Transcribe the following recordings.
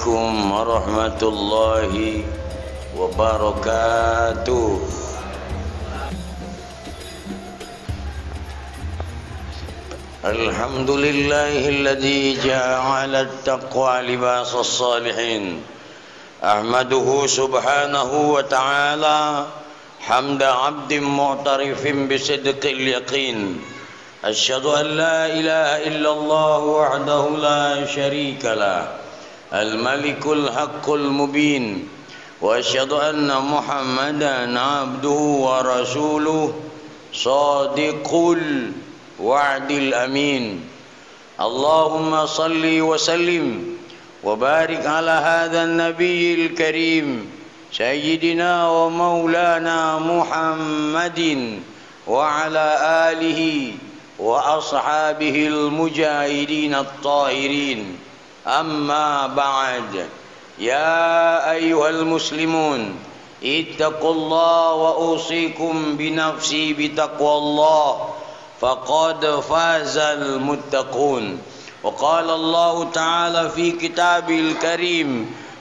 عليكم ورحمة الله وبركاته. الحمد لله الذي جعل التقوى لباس الصالحين. أحمده سبحانه وتعالى حمد عبد معترف بصدق اليقين. أشهد أن لا إله إلا الله وحده لا شريك له الملك الحق المبين، وأشهد أن محمدا عبده ورسوله صادق الوعد الأمين. اللهم صل وسلم وبارك على هذا النبي الكريم سيدنا ومولانا محمد وعلى آله وأصحابه المجاهدين الطاهرين. أما بعد، يا أيها المسلمون اتقوا الله وأوصيكم بنفسي بتقوى الله فقد فاز المتقون. وقال الله تعالى في كتابه الكريم: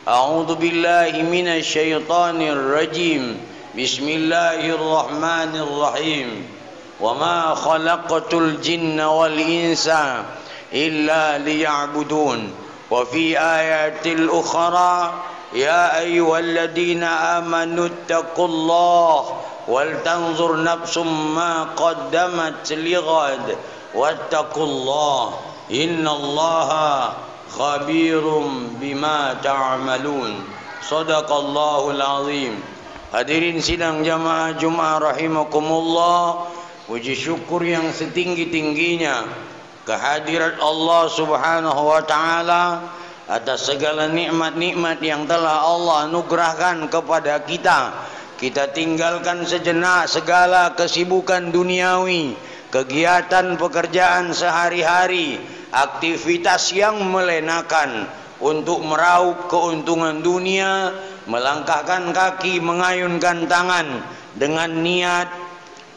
أعوذ بالله من الشيطان الرجيم، بسم الله الرحمن الرحيم، وما خلقت الجن والإنس إلا ليعبدون. وفي آيات الأخرى: يا أيها الذين آمنوا اتقوا الله ولتنظر نفس ما قدمت لغد واتقوا الله إن الله خبير بما تعملون. صدق الله العظيم. Hadirin sidang jamaah Jumat rahimakumullah, puji syukur yang setinggi-tingginya kehadirat Allah Subhanahu wa taala atas segala nikmat-nikmat yang telah Allah anugerahkan kepada kita. Kita tinggalkan sejenak segala kesibukan duniawi, kegiatan pekerjaan sehari-hari, aktivitas yang melenakan untuk meraup keuntungan dunia, melangkahkan kaki, mengayunkan tangan dengan niat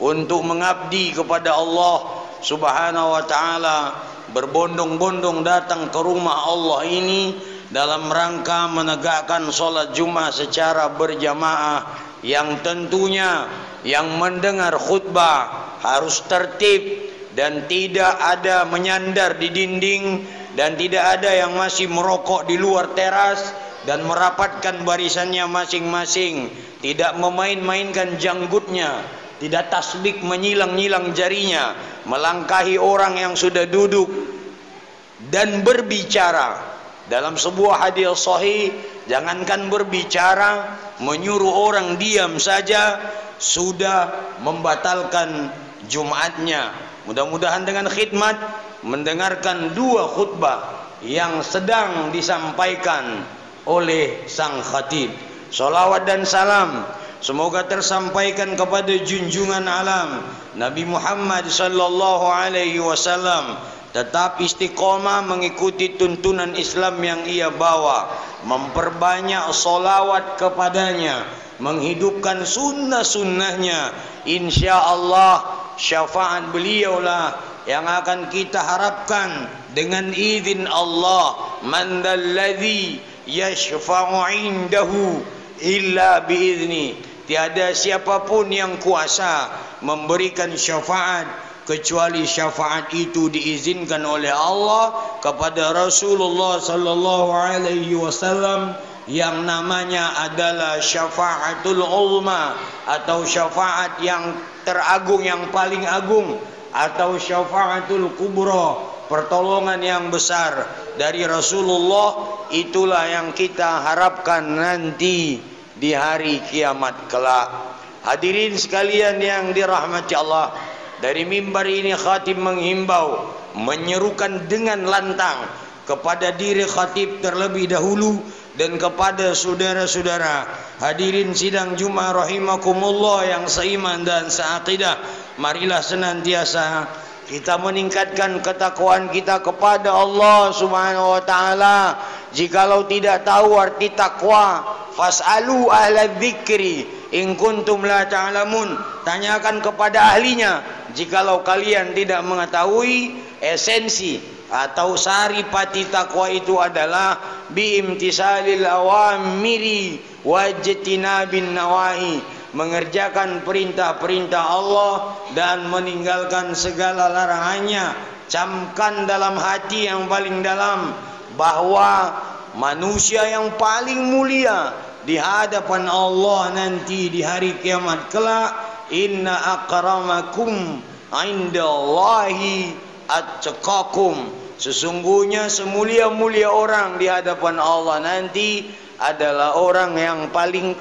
untuk mengabdi kepada Allah Subhanahu wa taala, berbondong-bondong datang ke rumah Allah ini dalam rangka menegakkan salat Jumat secara berjamaah, yang tentunya yang mendengar khutbah harus tertib dan tidak ada menyandar di dinding, dan tidak ada yang masih merokok di luar teras dan merapatkan barisannya masing-masing, tidak memain-mainkan janggutnya, tidak tasbih menyilang-nyilang jarinya, melangkahi orang yang sudah duduk dan berbicara. Dalam sebuah hadis sahih, jangankan berbicara, menyuruh orang diam saja sudah membatalkan Jumatnya. Mudah-mudahan dengan khidmat mendengarkan dua khutbah yang sedang disampaikan oleh sang khatib. Salawat dan salam semoga tersampaikan kepada junjungan alam Nabi Muhammad sallallahu alaihi wasallam, tetap istiqomah mengikuti tuntunan Islam yang ia bawa, memperbanyak solawat kepadanya, menghidupkan sunnah-sunnahnya. InsyaAllah syafaat beliaulah yang akan kita harapkan dengan izin Allah. Man dalladzi yashfa'u indahu illa biizni. Tiada siapapun yang kuasa memberikan syafaat kecuali syafaat itu diizinkan oleh Allah kepada Rasulullah sallallahu alaihi wasallam, yang namanya adalah syafaatul uzma atau syafaat yang teragung, yang paling agung, atau syafaatul kubra, pertolongan yang besar dari Rasulullah. Itulah yang kita harapkan nanti di hari kiamat kelak. Hadirin sekalian yang dirahmati Allah, dari mimbar ini khatib menghimbau, menyerukan dengan lantang kepada diri khatib terlebih dahulu dan kepada saudara-saudara hadirin sidang Jumat rahimakumullah yang seiman dan seaqidah. Marilah senantiasa kita meningkatkan ketakwaan kita kepada Allah Subhanahu wa taala. Jikalau tidak tahu arti takwa, fas'alu ahla dzikri in kuntum la ta'lamun. Tanyakan kepada ahlinya jikalau kalian tidak mengetahui esensi atau saripati takwa itu adalah biimtisalil awamiri wajtinabin nawahi, mengerjakan perintah-perintah Allah dan meninggalkan segala larangannya. Camkan dalam hati yang paling dalam bahwa manusia yang paling mulia di hadapan Allah nanti di hari kiamat kelak, inna akramakum indallahi atqakum, sesungguhnya semulia-mulia orang di hadapan Allah nanti adalah orang yang paling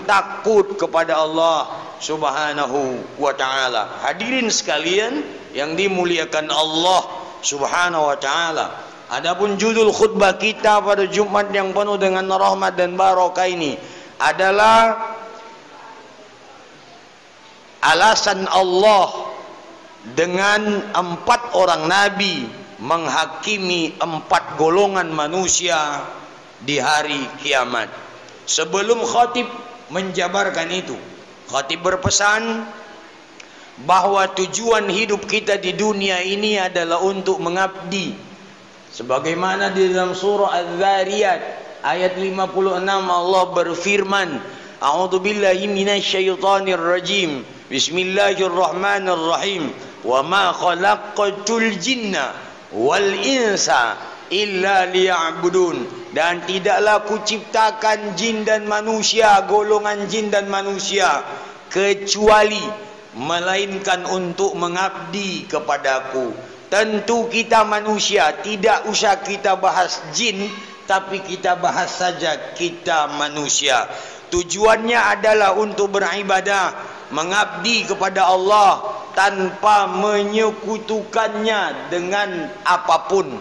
takut kepada Allah Subhanahu wa ta'ala. Hadirin sekalian yang dimuliakan Allah Subhanahu wa ta'ala, adapun judul khutbah kita pada Jumat yang penuh dengan rahmat dan barakah ini adalah alasan Allah dengan 4 orang nabi menghakimi 4 golongan manusia di hari kiamat. Sebelum khatib menjabarkan itu, khatib berpesan bahwa tujuan hidup kita di dunia ini adalah untuk mengabdi, sebagaimana di dalam surah Az-Zariyat ayat 56 Allah berfirman, a'udzubillahi minasyaitonir rajim, bismillahirrahmanirrahim, wa ma khalaqtul jinna wal insa illa liya'budun, dan tidaklah kuciptakan jin dan manusia, golongan jin dan manusia, kecuali melainkan untuk mengabdi kepadaku. Tentu kita manusia, tidak usah kita bahas jin, tapi kita bahas saja kita manusia. Tujuannya adalah untuk beribadah, mengabdi kepada Allah tanpa menyekutukannya dengan apapun,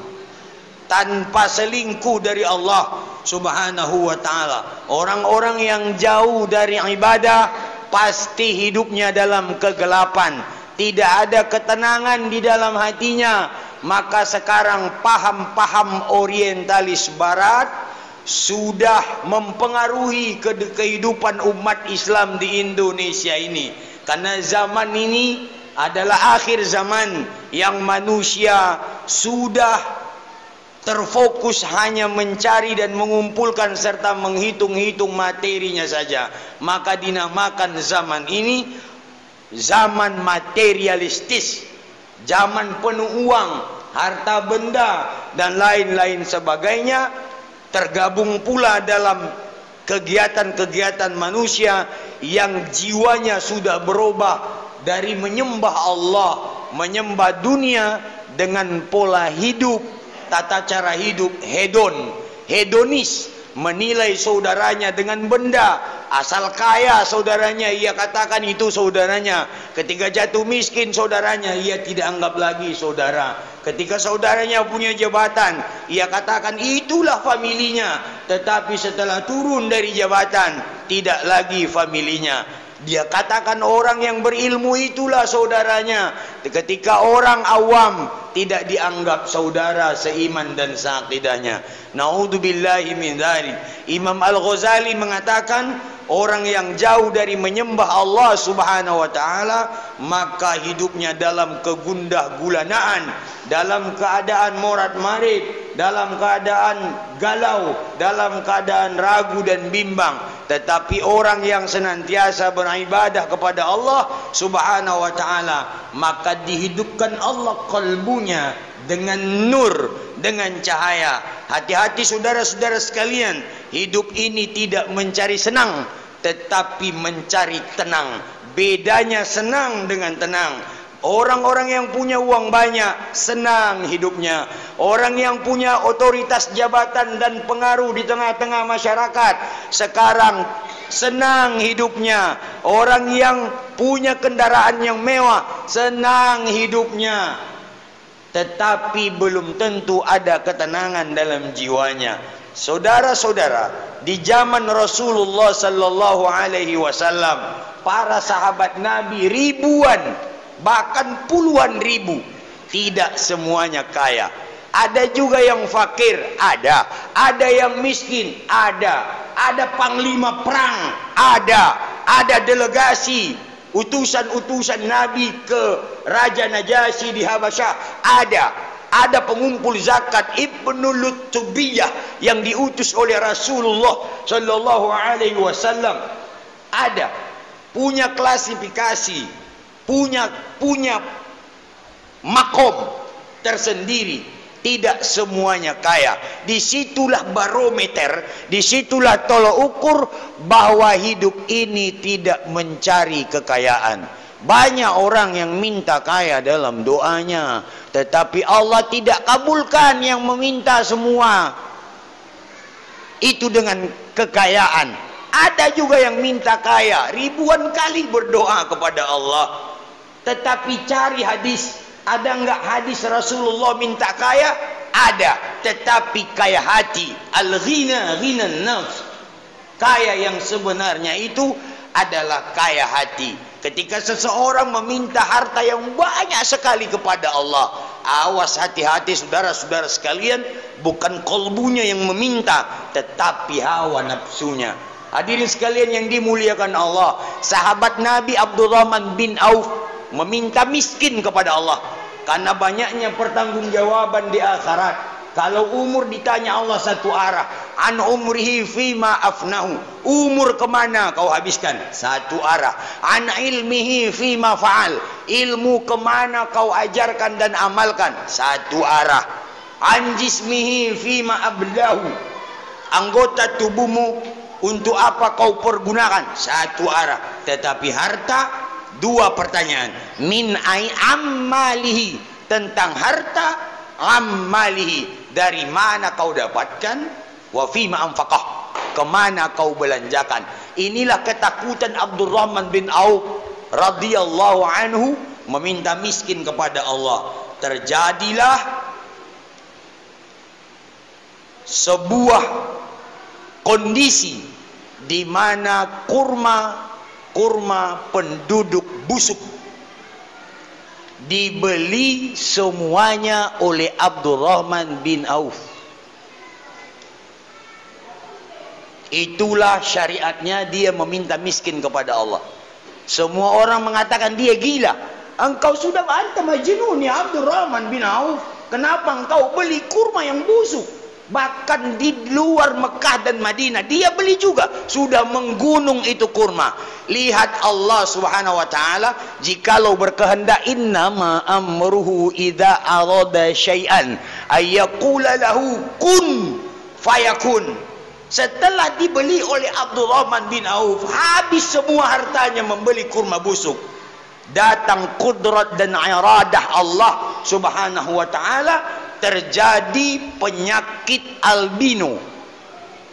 tanpa selingkuh dari Allah Subhanahu wa ta'ala. Orang-orang yang jauh dari ibadah pasti hidupnya dalam kegelapan, tidak ada ketenangan di dalam hatinya. Maka sekarang paham-paham orientalis barat sudah mempengaruhi kehidupan umat Islam di Indonesia ini, karena zaman ini adalah akhir zaman yang manusia sudah terfokus hanya mencari dan mengumpulkan serta menghitung-hitung materinya saja. Maka dinamakan zaman ini zaman materialistis, zaman penuh uang, harta benda dan lain-lain sebagainya. Tergabung pula dalam kegiatan-kegiatan manusia yang jiwanya sudah berubah dari menyembah Allah, menyembah dunia dengan pola hidup, tata cara hidup hedonis, menilai saudaranya dengan benda. Asal kaya saudaranya, ia katakan itu saudaranya. Ketika jatuh miskin saudaranya, ia tidak anggap lagi saudara. Ketika saudaranya punya jabatan, ia katakan itulah familinya. Tetapi setelah turun dari jabatan, tidak lagi familinya. Dia katakan orang yang berilmu itulah saudaranya. Ketika orang awam, tidak dianggap saudara seiman dan seakidahnya. Naudzubillahi min dzalik. Imam Al-Ghazali mengatakan, orang yang jauh dari menyembah Allah Subhanahu wa ta'ala, maka hidupnya dalam kegundah gulanaan, dalam keadaan morat-marit, dalam keadaan galau, dalam keadaan ragu dan bimbang. Tetapi orang yang senantiasa beribadah kepada Allah Subhanahu wa ta'ala, maka dihidupkan Allah kalbunya dengan nur, dengan cahaya. Hati-hati saudara-saudara sekalian, hidup ini tidak mencari senang, tetapi mencari tenang. Bedanya senang dengan tenang. Orang-orang yang punya uang banyak senang hidupnya. Orang yang punya otoritas jabatan dan pengaruh di tengah-tengah masyarakat sekarang senang hidupnya. Orang yang punya kendaraan yang mewah senang hidupnya. Tetapi belum tentu ada ketenangan dalam jiwanya. Saudara-saudara, di zaman Rasulullah sallallahu alaihi wasallam, para sahabat Nabi ribuan, bahkan puluhan ribu, tidak semuanya kaya. Ada juga yang fakir, ada yang miskin, ada panglima perang, ada delegasi utusan-utusan Nabi ke Raja Najasyi di Habasyah. Ada pengumpul zakat Ibnu Lutubiyah yang diutus oleh Rasulullah sallallahu alaihi wasallam. Ada punya klasifikasi, punya makom tersendiri. Tidak semuanya kaya. Disitulah barometer, disitulah tolok ukur bahwa hidup ini tidak mencari kekayaan. Banyak orang yang minta kaya dalam doanya, tetapi Allah tidak kabulkan yang meminta semua itu dengan kekayaan. Ada juga yang minta kaya, ribuan kali berdoa kepada Allah, tetapi cari hadis. Ada enggak hadis Rasulullah minta kaya? Ada, tetapi kaya hati. Al-ghina ghinan nafs. Kaya yang sebenarnya itu adalah kaya hati. Ketika seseorang meminta harta yang banyak sekali kepada Allah, awas, hati-hati saudara-saudara sekalian, bukan kolbunya yang meminta, tetapi hawa nafsunya. Hadirin sekalian yang dimuliakan Allah, sahabat Nabi Abdurrahman bin Auf meminta miskin kepada Allah karena banyaknya pertanggungjawaban di akhirat. Kalau umur ditanya Allah satu arah, an umrihi fima afnahu, umur kemana kau habiskan? Satu arah. An ilmihi fima fa'al, ilmu kemana kau ajarkan dan amalkan? Satu arah. An jismihi fima ablahu, anggota tubuhmu untuk apa kau pergunakan? Satu arah. Tetapi harta, dua pertanyaan. Min ai ammalihi, tentang harta, ammalihi, dari mana kau dapatkan, wa fima anfaqah, kemana kau belanjakan. Inilah ketakutan Abdurrahman bin Auf radhiyallahu anhu meminta miskin kepada Allah. Terjadilah sebuah kondisi di mana kurma penduduk busuk dibeli semuanya oleh Abdurrahman bin Auf. Itulah syariatnya dia meminta miskin kepada Allah. Semua orang mengatakan dia gila. Engkau sudah anta majnun ya Abdurrahman bin Auf. Kenapa engkau beli kurma yang busuk? Bahkan di luar Mekah dan Madinah dia beli juga, sudah menggunung itu kurma. Lihat Allah subhanahu wa ta'ala, jikalau berkehendak, innama amruhu idza arada syai'an ayyaqula lahu kun fayakun. Setelah dibeli oleh Abdurrahman bin Auf, habis semua hartanya membeli kurma busuk. Datang kudrat dan iradah Allah subhanahu wa ta'ala, terjadi penyakit albino,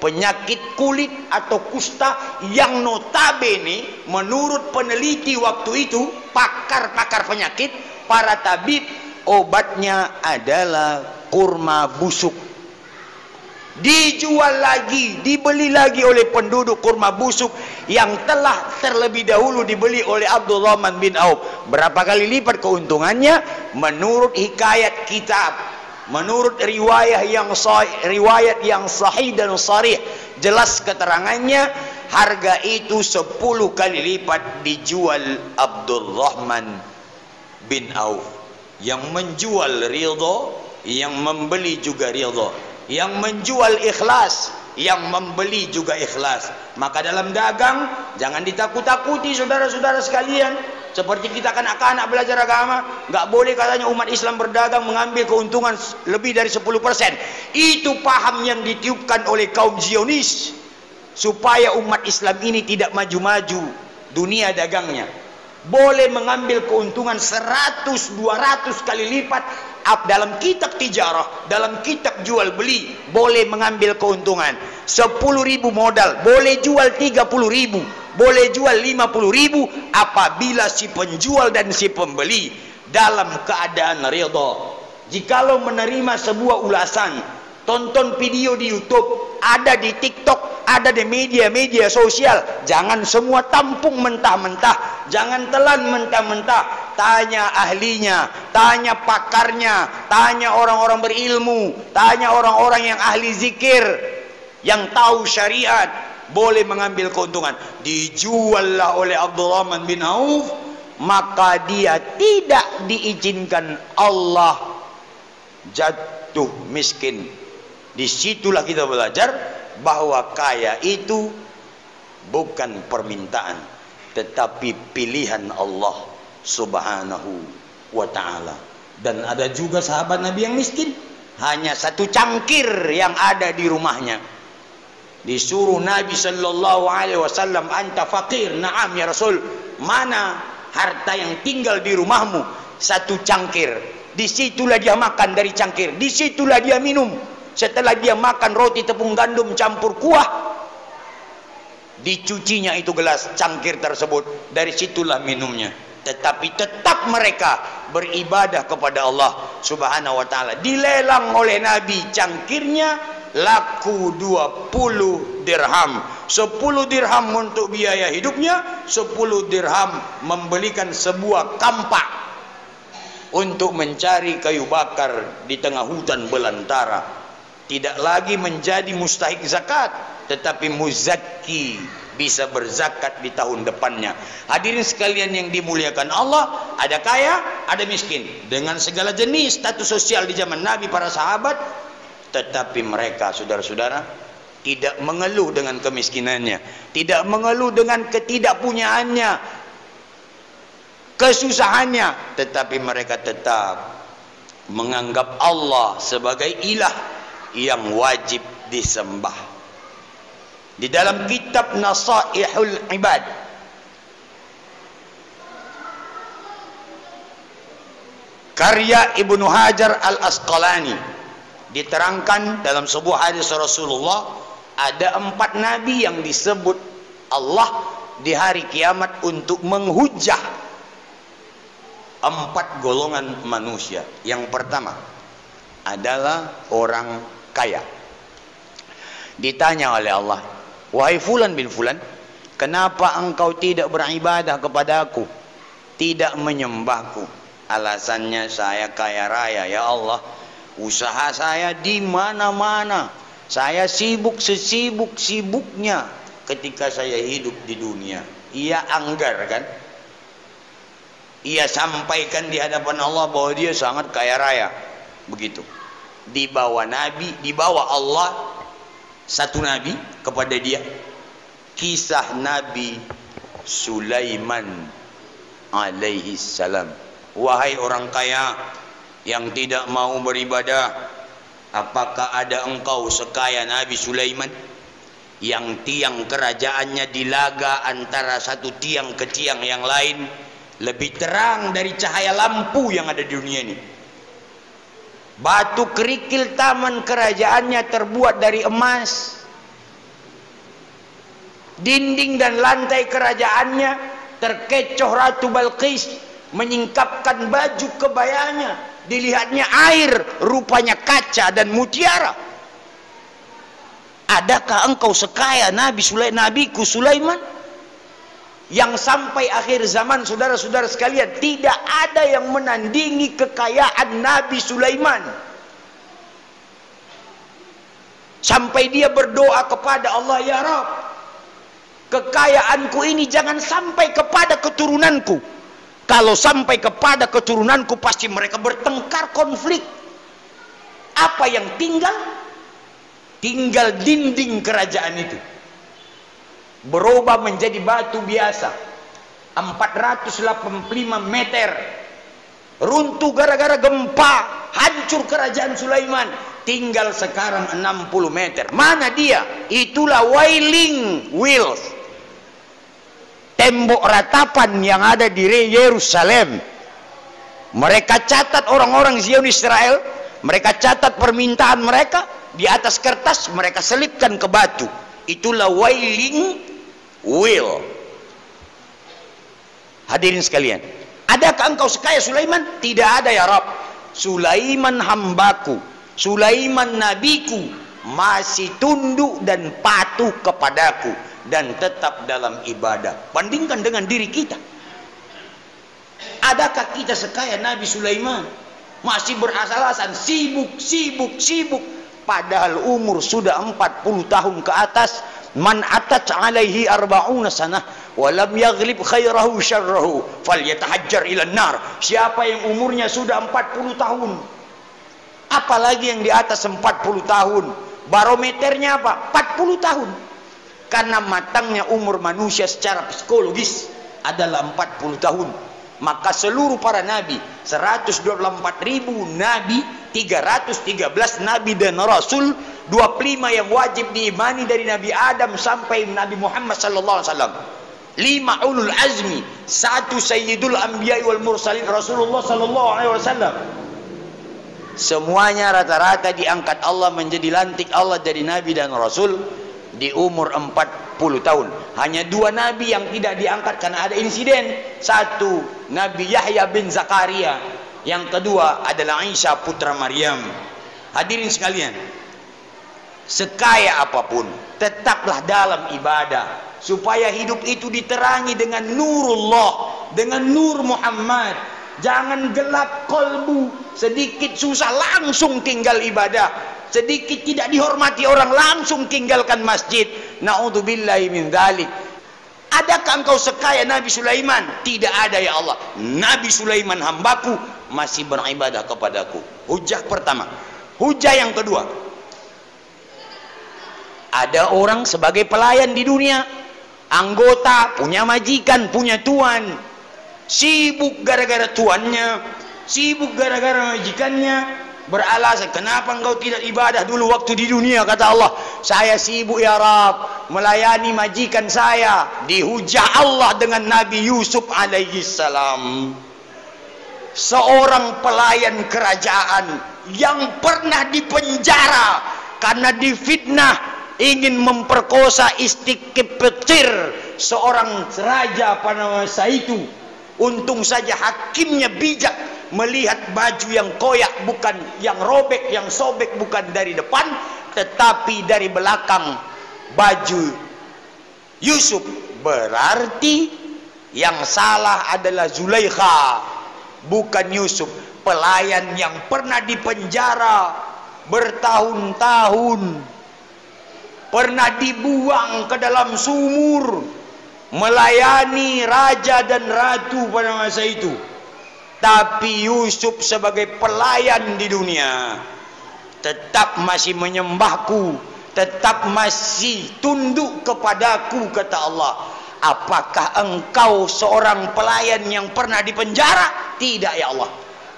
penyakit kulit atau kusta yang notabene menurut peneliti waktu itu, pakar-pakar penyakit, para tabib, obatnya adalah kurma busuk. Dijual lagi, dibeli lagi oleh penduduk kurma busuk yang telah terlebih dahulu dibeli oleh Abdurrahman bin Auf. Berapa kali lipat keuntungannya? Menurut hikayat kitab, menurut riwayat yang sahih dan sharih, jelas keterangannya, harga itu 10 kali lipat dijual Abdurrahman bin Auf. Yang menjual ridha, yang membeli juga ridha. Yang menjual ikhlas, yang membeli juga ikhlas. Maka dalam dagang jangan ditakut-takuti saudara-saudara sekalian. Seperti kita kanak-kanak belajar agama, nggak boleh katanya umat Islam berdagang mengambil keuntungan lebih dari 10%. Itu paham yang ditiupkan oleh kaum Zionis supaya umat Islam ini tidak maju-maju dunia dagangnya. Boleh mengambil keuntungan 100-200 kali lipat. Dalam kitab tijarah, dalam kitab jual beli, boleh mengambil keuntungan 10.000 modal, boleh jual 30.000, boleh jual 50.000 apabila si penjual dan si pembeli dalam keadaan ridha. Jikalau menerima sebuah ulasan, tonton video di YouTube, ada di TikTok, ada di media-media sosial, jangan semua tampung mentah-mentah, jangan telan mentah-mentah. Tanya ahlinya, tanya pakarnya, tanya orang-orang berilmu, tanya orang-orang yang ahli zikir, yang tahu syariat. boleh mengambil keuntungan. Dijuallah oleh Abdurrahman bin Auf, maka dia tidak diizinkan Allah jatuh miskin. Disitulah kita belajar bahwa kaya itu bukan permintaan, tetapi pilihan Allah Subhanahu wa ta'ala. Dan ada juga sahabat Nabi yang miskin, hanya satu cangkir yang ada di rumahnya. Disuruh Nabi sallallahu alaihi wasallam, anta faqir, na'am ya Rasul, mana harta yang tinggal di rumahmu? Satu cangkir. Disitulah dia makan dari cangkir, disitulah dia minum. Setelah dia makan roti tepung gandum campur kuah, dicucinya itu gelas cangkir tersebut, dari situlah minumnya. Tetapi tetap mereka beribadah kepada Allah Subhanahu wa ta'ala. Dilelang oleh Nabi cangkirnya, laku 20 dirham. 10 dirham untuk biaya hidupnya, 10 dirham membelikan sebuah kampak untuk mencari kayu bakar di tengah hutan belantara. Tidak lagi menjadi mustahik zakat, tetapi muzakki, bisa berzakat di tahun depannya. Hadirin sekalian yang dimuliakan Allah, ada kaya, ada miskin, dengan segala jenis status sosial di zaman Nabi, para sahabat. Tetapi mereka, saudara-saudara, tidak mengeluh dengan kemiskinannya, tidak mengeluh dengan ketidakpunyaannya, kesusahannya, tetapi mereka tetap menganggap Allah sebagai ilah yang wajib disembah. Di dalam kitab Nasaihul Ibad, karya Ibnu Hajar Al-Asqalani, diterangkan dalam sebuah hadis Rasulullah, ada 4 nabi yang disebut Allah di hari kiamat untuk menghujah 4 golongan manusia. Yang pertama adalah orang kaya. Ditanya oleh Allah, wahai fulan bin fulan, kenapa engkau tidak beribadah kepadaku, tidak menyembahku? Alasannya, saya kaya raya ya Allah, usaha saya di mana-mana, saya sibuk sesibuk-sibuknya ketika saya hidup di dunia. Ia anggarkan, ia sampaikan di hadapan Allah bahwa dia sangat kaya raya. Begitu. Dibawa Nabi, dibawa Allah satu Nabi kepada dia, kisah Nabi Sulaiman alaihi salam. Wahai orang kaya yang tidak mau beribadah, apakah ada engkau sekaya Nabi Sulaiman yang tiang kerajaannya dilaga antara satu tiang ke tiang yang lain, lebih terang dari cahaya lampu yang ada di dunia ini? Batu kerikil taman kerajaannya terbuat dari emas. Dinding dan lantai kerajaannya terkecoh Ratu Balqis menyingkapkan baju kebayanya. Dilihatnya air, rupanya kaca dan mutiara. Adakah engkau sekaya Nabi Sulaiman, Nabiku Sulaiman? Yang sampai akhir zaman, saudara-saudara sekalian, tidak ada yang menandingi kekayaan Nabi Sulaiman. Sampai dia berdoa kepada Allah, ya Rabb, kekayaanku ini jangan sampai kepada keturunanku. Kalau sampai kepada keturunanku, pasti mereka bertengkar, konflik. Apa yang tinggal? Tinggal dinding kerajaan itu. Berubah menjadi batu biasa, 485 meter, runtuh gara-gara gempa, hancur kerajaan Sulaiman. Tinggal sekarang 60 meter. Mana dia? Itulah Wailing Wall, tembok ratapan yang ada di Yerusalem. Mereka catat orang-orang Zionis Israel, mereka catat permintaan mereka di atas kertas, mereka selipkan ke batu. Itulah Wailing Will. Hadirin sekalian, adakah engkau sekaya Sulaiman? Tidak ada ya Rabb. Sulaiman hambaku, Sulaiman nabiku, masih tunduk dan patuh kepadaku dan tetap dalam ibadah. Bandingkan dengan diri kita. Adakah kita sekaya Nabi Sulaiman? Masih berasal-asalan, sibuk. padahal umur sudah 40 tahun ke atas. Man atat alaihi arba'una sanah walam yaghlib khairahu syarrahu falyatahajjar ila nar. Siapa yang umurnya sudah 40 tahun, apalagi yang di atas 40 tahun, barometernya apa? 40 tahun. Karena matangnya umur manusia secara psikologis adalah 40 tahun. Maka seluruh para nabi, 124.000 nabi, 313 nabi dan rasul, 25 yang wajib diimani dari Nabi Adam sampai Nabi Muhammad sallallahu alaihi wasallam, 5 ulul azmi, 1 sayyidul anbiya wal mursalin Rasulullah sallallahu alaihi wasallam. Semuanya rata-rata diangkat Allah menjadi lantik Allah dari nabi dan rasul di umur 40 tahun. Hanya 2 nabi yang tidak diangkat karena ada insiden. 1 Nabi Yahya bin Zakaria, yang kedua adalah Isa putra Maryam. Hadirin sekalian, sekaya apapun tetaplah dalam ibadah, supaya hidup itu diterangi dengan nurullah, dengan nur Muhammad. Jangan gelap kolbu, sedikit susah langsung tinggal ibadah, sedikit tidak dihormati orang langsung tinggalkan masjid. Na'udzubillahi min dzalik. Adakah engkau sekaya Nabi Sulaiman? Tidak ada ya Allah. Nabi Sulaiman hambaku masih beribadah kepadaku. Hujah pertama. Hujah yang kedua, ada orang sebagai pelayan di dunia, anggota, punya majikan, punya tuan, sibuk gara-gara tuannya, sibuk gara-gara majikannya, beralasan, kenapa engkau tidak ibadah dulu waktu di dunia? Kata Allah, saya sibuk ya Rab melayani majikan saya. Dihujah Allah dengan Nabi Yusuf alaihi salam, seorang pelayan kerajaan yang pernah dipenjara karena difitnah ingin memperkosa istri Kiptir, seorang raja pada masa itu. Untung saja hakimnya bijak, melihat baju yang koyak bukan yang robek, yang sobek bukan dari depan tetapi dari belakang baju Yusuf. Berarti yang salah adalah Zulaikha, bukan Yusuf. Pelayan yang pernah dipenjara bertahun-tahun, pernah dibuang ke dalam sumur, melayani raja dan ratu pada masa itu. Tapi Yusuf sebagai pelayan di dunia tetap masih menyembahku, tetap masih tunduk kepadaku. Kata Allah, apakah engkau seorang pelayan yang pernah dipenjara? Tidak ya Allah.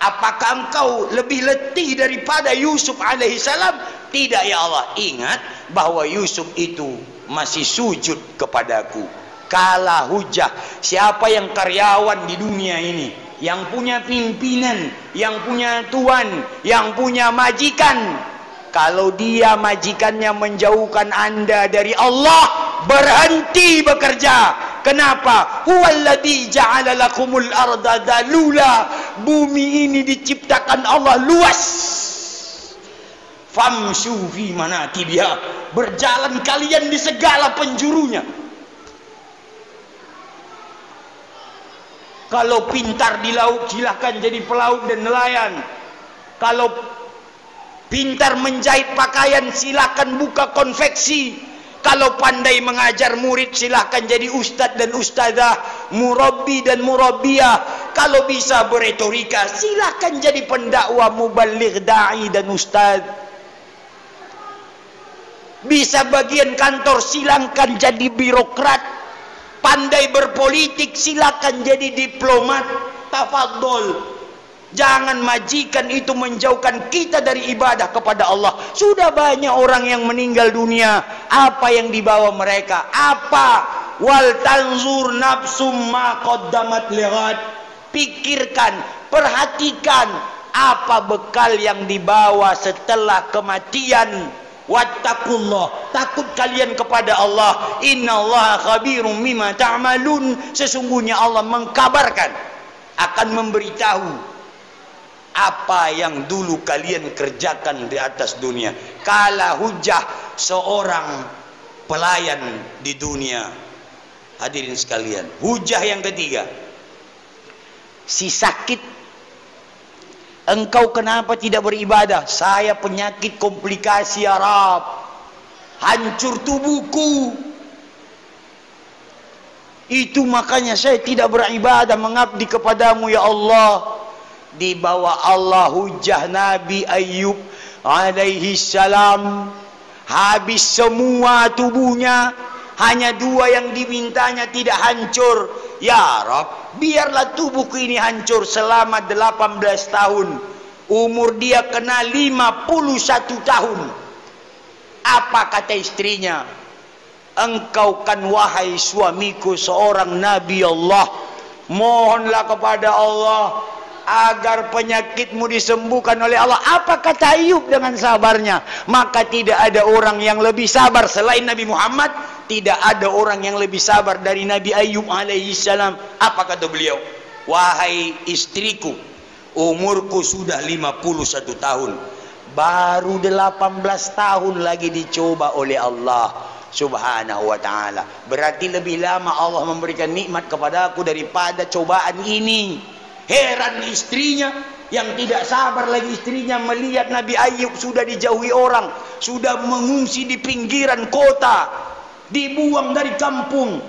Apakah engkau lebih letih daripada Yusuf alaihissalam? Tidak ya Allah. Ingat bahwa Yusuf itu masih sujud kepadaku. Kala hujah. Siapa yang karyawan di dunia ini, yang punya pimpinan, yang punya tuan, yang punya majikan, kalau dia majikannya menjauhkan anda dari Allah, berhenti bekerja. Kenapa? Huwallazi ja'ala lakumul arda dalula. Bumi ini diciptakan Allah luas. Famshu fi manakibiha. Berjalan kalian di segala penjurunya. Kalau pintar di laut, silahkan jadi pelaut dan nelayan. Kalau pintar menjahit pakaian, silahkan buka konveksi. Kalau pandai mengajar murid, silahkan jadi ustadz dan ustadzah, murabbi dan murabbiyah. Kalau bisa beretorika, silahkan jadi pendakwah, muballigh, da'i dan ustadz. Bisa bagian kantor, silahkan jadi birokrat. Pandai berpolitik, silakan jadi diplomat. Tafadhol. Jangan majikan itu menjauhkan kita dari ibadah kepada Allah. Sudah banyak orang yang meninggal dunia. Apa yang dibawa mereka? Apa? Wal tanzur nafsum ma qaddamat lighad. Pikirkan, perhatikan apa bekal yang dibawa setelah kematian. Wattaqullah, takut kalian kepada Allah. Innallaha khabirum mimma ta'malun. Sesungguhnya Allah mengkabarkan, akan memberitahu apa yang dulu kalian kerjakan di atas dunia. Kala hujah seorang pelayan di dunia. Hadirin sekalian, hujah yang ketiga, si sakit Engkau kenapa tidak beribadah? Saya penyakit komplikasi ya Rab, hancur tubuhku, itu makanya saya tidak beribadah, mengabdi kepadamu ya Allah. Dibawa Allah hujah Nabi Ayub alaihi salam, habis semua tubuhnya, hanya 2 yang dimintanya tidak hancur. Ya Rab, biarlah tubuhku ini hancur selama 18 tahun. Umur dia kena 51 tahun. Apa kata istrinya? Engkau kan wahai suamiku seorang Nabi Allah, mohonlah kepada Allah agar penyakitmu disembuhkan oleh Allah. Apa kata Ayub dengan sabarnya? Maka tidak ada orang yang lebih sabar selain Nabi Muhammad. Tidak ada orang yang lebih sabar dari Nabi Ayub alaihi salam. Apa kata beliau? Wahai istriku, umurku sudah 51 tahun, baru 18 tahun lagi dicoba oleh Allah subhanahu wa ta'ala. Berarti lebih lama Allah memberikan nikmat kepada aku daripada cobaan ini. Heran istrinya, yang tidak sabar lagi istrinya melihat Nabi Ayub sudah dijauhi orang, sudah mengungsi di pinggiran kota, dibuang dari kampung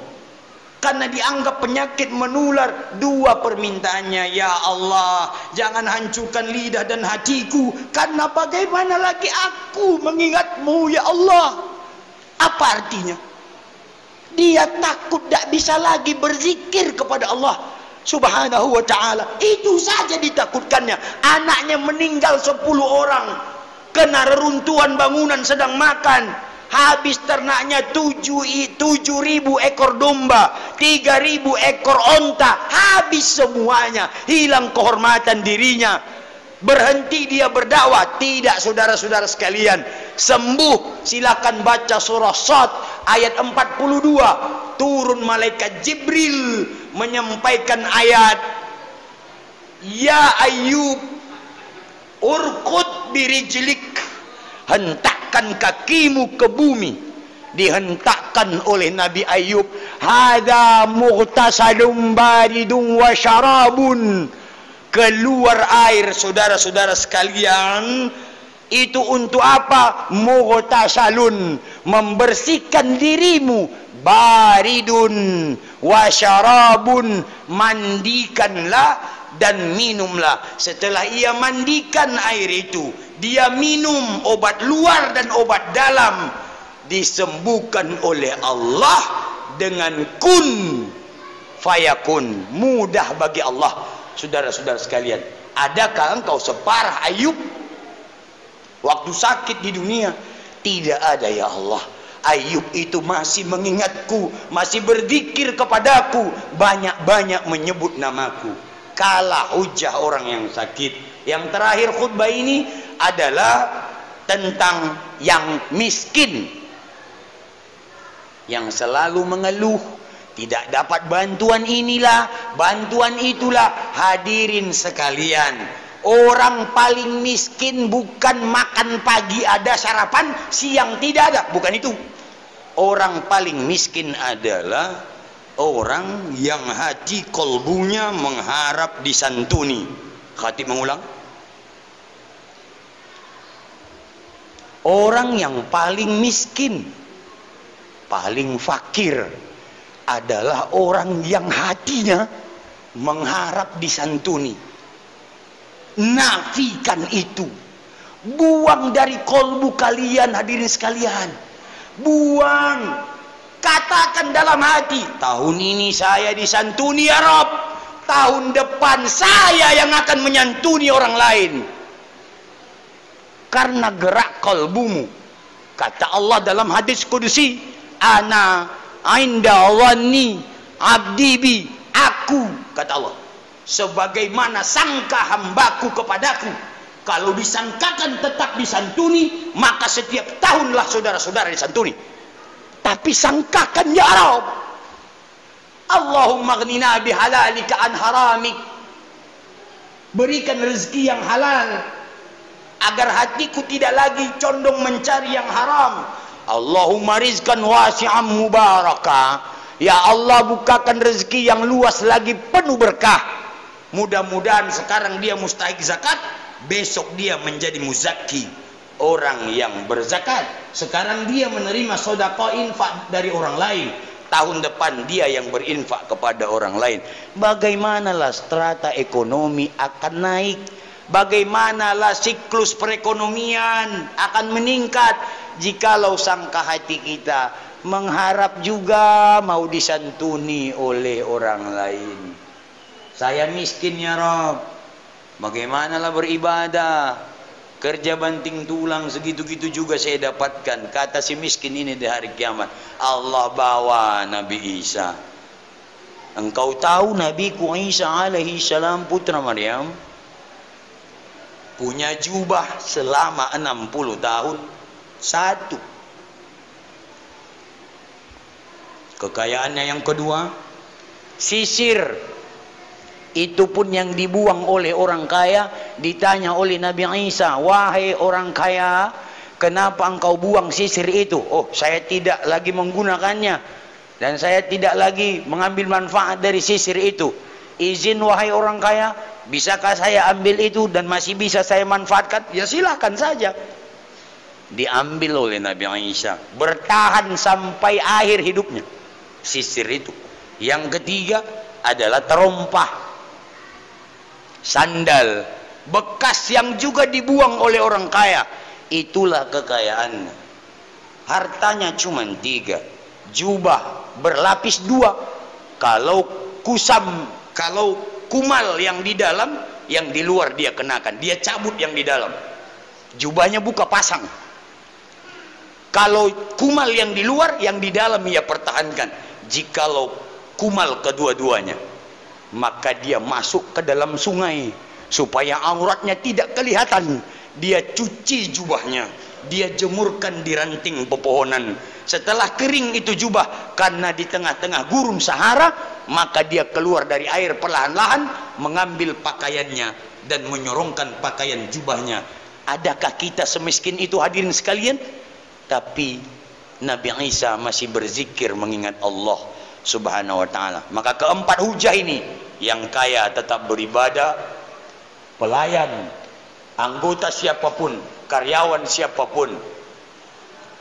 karena dianggap penyakit menular. 2 permintaannya, ya Allah, jangan hancurkan lidah dan hatiku, karena bagaimana lagi aku mengingatmu ya Allah. Apa artinya? Dia takut tak bisa lagi berzikir kepada Allah subhanahu wa ta'ala. Itu saja ditakutkannya. Anaknya meninggal 10 orang, kena reruntuhan bangunan sedang makan. Habis ternaknya 7.000 ekor domba, 3.000 ekor onta, habis semuanya, hilang kehormatan dirinya. Berhenti dia berdakwah. Tidak, saudara-saudara sekalian, sembuh. Silakan baca surah Sad ayat 42. Turun malaikat Jibril menyampaikan ayat, ya Ayub, urqud birijlik, hentakkan kakimu ke bumi. Dihentakkan oleh Nabi Ayub. Hadza mughtasalun baridun wa syarabun. Keluar air, saudara-saudara sekalian. Itu untuk apa? Mughtasalun, membersihkan dirimu. Baridun wa syarabun, mandikanlah dan minumlah. Setelah ia mandikan air itu, dia minum obat luar dan obat dalam, disembuhkan oleh Allah dengan kun fayakun. Mudah bagi Allah. Saudara-saudara sekalian, adakah engkau separah Ayub waktu sakit di dunia? Tidak ada ya Allah. Ayub itu masih mengingatku, masih berzikir kepadaku, banyak-banyak menyebut namaku. Kalah hujah orang yang sakit. Yang terakhir khutbah ini adalah tentang yang miskin, yang selalu mengeluh tidak dapat bantuan inilah, bantuan itulah. Hadirin sekalian, orang paling miskin bukan makan pagi ada sarapan, siang tidak ada, bukan itu. Orang paling miskin adalah orang yang hati kolbunya mengharap disantuni. Khatib mengulang, orang yang paling miskin, paling fakir adalah orang yang hatinya mengharap disantuni. Nafikan itu, buang dari kolbu kalian, hadirin sekalian. Buang. Katakan dalam hati, tahun ini saya disantuni ya Rabb, tahun depan saya yang akan menyantuni orang lain. Karena gerak kolbumu. Kata Allah dalam hadis kudusi, ana inda dhanni abdi bi, aku, kata Allah, sebagaimana sangka hambaku kepadaku. Kalau disangkakan tetap disantuni, maka setiap tahunlah saudara-saudara disantuni. Tapi sangkakan ya Rabb, Allahumma ghnina bihalalika an haramik, berikan rezeki yang halal agar hatiku tidak lagi condong mencari yang haram. Allahumma rizqan wasi'an mubaraka, ya Allah bukakan rezeki yang luas lagi penuh berkah. Mudah-mudahan sekarang dia mustahik zakat, besok dia menjadi muzaki, orang yang berzakat. Sekarang dia menerima sedekah infak dari orang lain, tahun depan dia yang berinfak kepada orang lain. Bagaimanalah strata ekonomi akan naik, bagaimanalah siklus perekonomian akan meningkat jikalau sangka hati kita mengharap juga mau disantuni oleh orang lain. Saya miskin ya Rob, bagaimanalah beribadah, kerja banting tulang segitu-gitu juga saya dapatkan. Kata si miskin ini di hari kiamat, Allah bawa Nabi Isa. Engkau tahu Nabi Isa alaihi salam putra Maryam punya jubah selama 60 tahun satu. Kekayaannya yang kedua, sisir. Itu pun yang dibuang oleh orang kaya. Ditanya oleh Nabi Isa, wahai orang kaya, kenapa engkau buang sisir itu? Oh, saya tidak lagi menggunakannya, dan saya tidak lagi mengambil manfaat dari sisir itu. Izin wahai orang kaya, bisakah saya ambil itu dan masih bisa saya manfaatkan? Ya silahkan saja. Diambil oleh Nabi Isa, bertahan sampai akhir hidupnya sisir itu. Yang ketiga adalah terompah, sandal bekas yang juga dibuang oleh orang kaya. Itulah kekayaannya. Hartanya cuma 3, jubah berlapis 2. Kalau kumal yang di dalam, yang di luar dia kenakan, dia cabut yang di dalam, jubahnya buka pasang. Kalau kumal yang di luar, yang di dalam ia pertahankan. Jikalau kumal kedua-duanya, maka dia masuk ke dalam sungai supaya auratnya tidak kelihatan. Dia cuci jubahnya, dia jemurkan di ranting pepohonan. Setelah kering itu jubah, karena di tengah-tengah gurun Sahara, maka dia keluar dari air perlahan-lahan, mengambil pakaiannya dan menyorongkan pakaian jubahnya. Adakah kita semiskin itu hadirin sekalian? Tapi Nabi Isa masih berzikir mengingat Allah Subhanahu wa ta'ala. Maka keempat hujah ini, yang kaya tetap beribadah, pelayan, anggota siapapun, karyawan siapapun,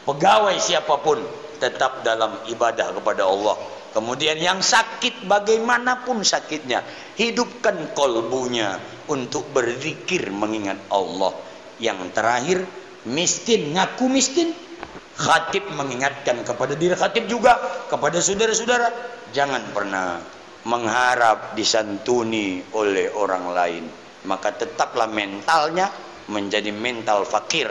pegawai siapapun, tetap dalam ibadah kepada Allah. Kemudian yang sakit, bagaimanapun sakitnya, hidupkan kolbunya untuk berzikir mengingat Allah. Yang terakhir, miskin, ngaku miskin, khatib mengingatkan kepada diri khatib juga, kepada saudara-saudara, jangan pernah mengharap disantuni oleh orang lain. Maka tetaplah mentalnya menjadi mental fakir,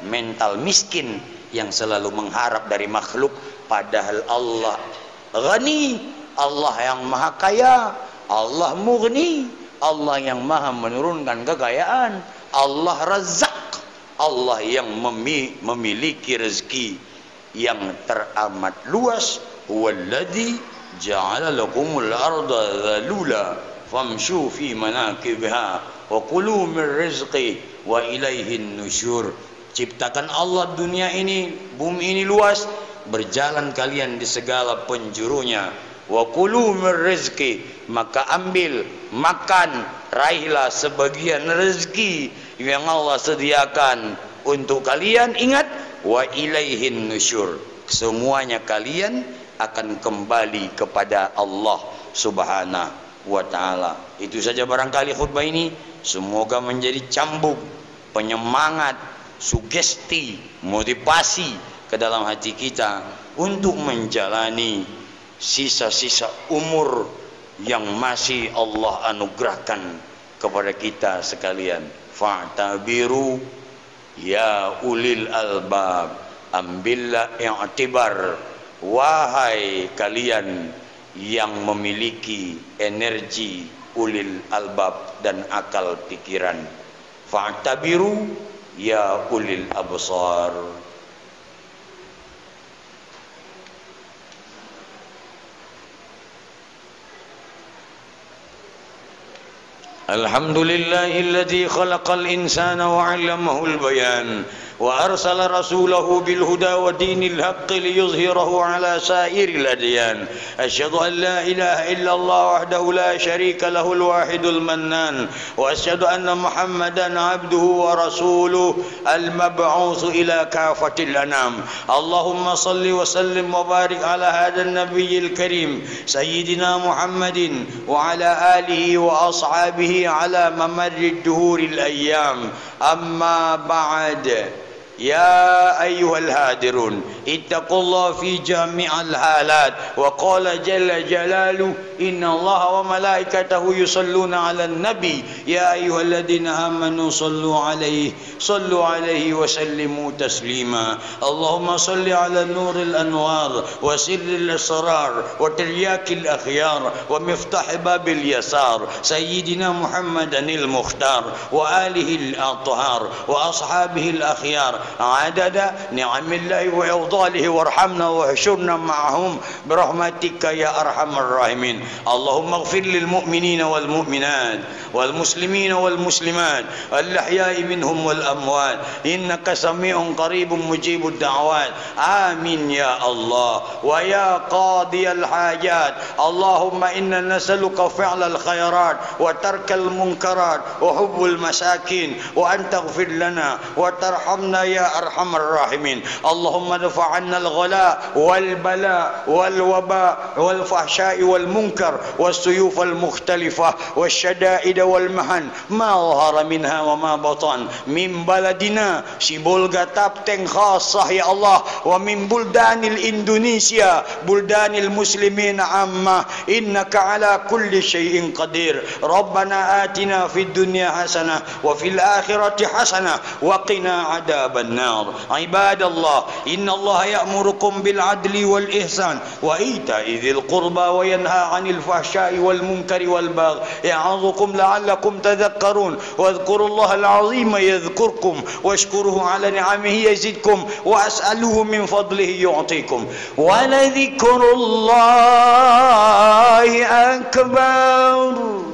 mental miskin, yang selalu mengharap dari makhluk, padahal Allah ghani, Allah yang maha kaya, Allah mughni, Allah yang maha menurunkan kekayaan, Allah Razzaq, Allah yang memiliki rezeki yang teramat luas. Walladzi ja'ala lakumul arda dhalula famshu fi manakibiha wa kulu min rizqi wa ilaihin nusyur. Ciptakan Allah dunia ini, bumi ini luas, berjalan kalian di segala penjurunya. Wa kulu min rizqi, maka ambil, makan, raihlah sebagian rezeki yang Allah sediakan untuk kalian. Ingat, wa ilaihin nusyur, semuanya kalian akan kembali kepada Allah Subhanahu wa ta'ala. Itu saja barangkali khutbah ini, semoga menjadi cambuk, penyemangat, sugesti, motivasi ke dalam hati kita untuk menjalani sisa-sisa umur yang masih Allah anugerahkan kepada kita sekalian. Fa'tabiru ya ulil albab, ambillah i'tibar, wahai kalian yang memiliki energi ulil albab dan akal pikiran. Fa'tabiru ya ulil absar. Alhamdulillahilladzi khalaqal insana wa 'allamahu al-bayan وأرسل رسوله بالهدى ودين الحق ليظهره على سائر الأديان أشهد أن لا إله إلا الله وحده لا شريك له الواحد المنان وأشهد أن محمدا عبده ورسوله المبعوث إلى كافة الأنام اللهم صل وسلم وبارك على هذا النبي الكريم سيدنا محمد وعلى آله وأصحابه على ممر الدهور الأيام أما بعد يا أيها الهادرون اتقوا الله في جميع الحالات وقال جل جلاله إن الله وملائكته يصلون على النبي يا أيها الذين آمنوا صلوا عليه وسلموا تسليما اللهم صل على نور الأنوار وسر الأسرار وترياك الأخيار ومفتاح باب اليسار سيدنا محمدا المختار وآله الأطهار وأصحابه الأخيار عدد نعم الله وإفضاله وارحمنا واحشرنا معهم برحمتك يا أرحم الراحمين اللهم اغفر للمؤمنين والمؤمنات والمسلمين والمسلمات الأحياء منهم والأموات إنك سميع قريب مجيب الدعوات آمين يا الله ويا قاضي الحاجات اللهم إنا نسألك فعل الخيرات وترك المنكرات وحب المساكين وأن تغفر لنا وترحمنا يا أرحم الراحمين اللهم ادفع عنا الغلاء والبلاء والوباء والفحشاء والمنكر والسيوف المختلفة والشدائد والمحن ما ظهر منها وما بطن من بلدنا سيبولغا تابتن خاصة يا الله ومن بلدان الإندونيسيا بلدان المسلمين عامة إنك على كل شيء قدير ربنا آتنا في الدنيا حسنة وفي الآخرة حسنة وقنا عذاب النار عباد الله إن الله يأمركم بالعدل والإحسان وإيتاء ذي القربى وينهى عن الفحشاء والمنكر والبغي يعظكم لعلكم تذكرون واذكروا الله العظيم يذكركم واشكروه على نعمه يزدكم واسألوه من فضله يعطيكم ولذكر الله أكبر.